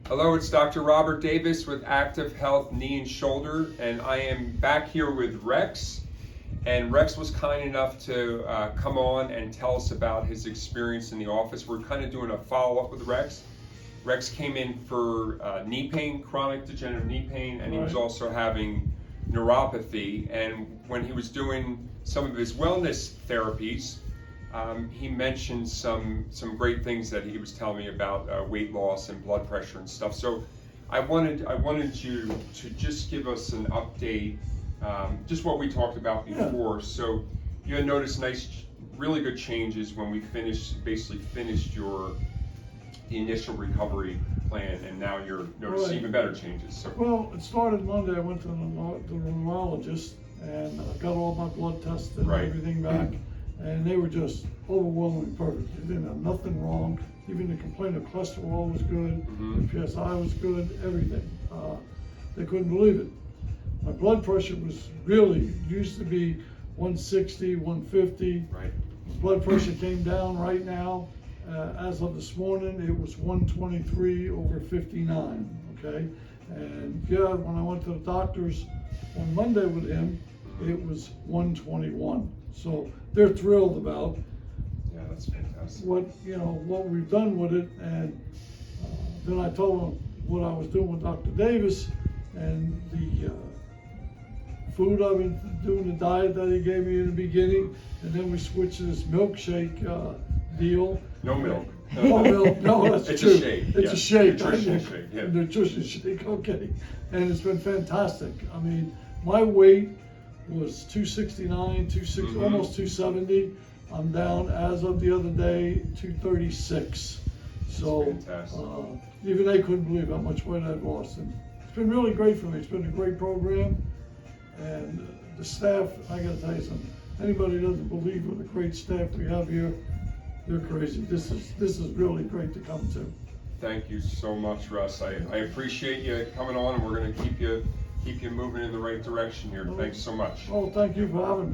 Hello, it's Dr. Robert Davis with Active Health Knee and Shoulder, and I am back here with Rex. And Rex was kind enough to come on and tell us about his experience in the office. We're kind of doing a follow-up with Rex. Rex came in for knee pain, chronic degenerative knee pain, and he was also having neuropathy. And when he was doing some of his wellness therapies, he mentioned some great things that he was telling me about weight loss and blood pressure and stuff. So I wanted you to just give us an update, just what we talked about before. Yeah. So you had noticed really good changes when we basically finished the initial recovery plan, and now you're noticing even better changes. So. Well, it started Monday. I went to the neurologist and got all my blood tests and everything back. And they were just overwhelmingly perfect. They didn't have nothing wrong. Even the complaint of cholesterol was good. The PSI was good. Everything. They couldn't believe it. My blood pressure was used to be 160, 150. Right. Blood pressure came down right now. As of this morning, it was 123 over 59. Okay. And when I went to the doctors on Monday with him, it was 121. So they're thrilled about that's fantastic. what we've done with it. And then I told them what I was doing with Dr. Davis and the food I've been doing, the diet that he gave me in the beginning, and then we switched to this milkshake deal. No milk. No milk. No, that's it's true. A shake. It's a shake. Nutrition shake. Yeah. Nutrition shake. Okay, and it's been fantastic. I mean, my weight was 269, 260, almost 270. I'm down as of the other day 236. So even they couldn't believe how much weight I'd lost, and it's been really great for me. It's been a great program, and the staff. I got to tell you something. Anybody who doesn't believe with the great staff we have here, they're crazy. This is really great to come to. Thank you so much, Russ. I appreciate you coming on, and we're going to keep you moving in the right direction here. Thanks so much. Oh, thank you for having me.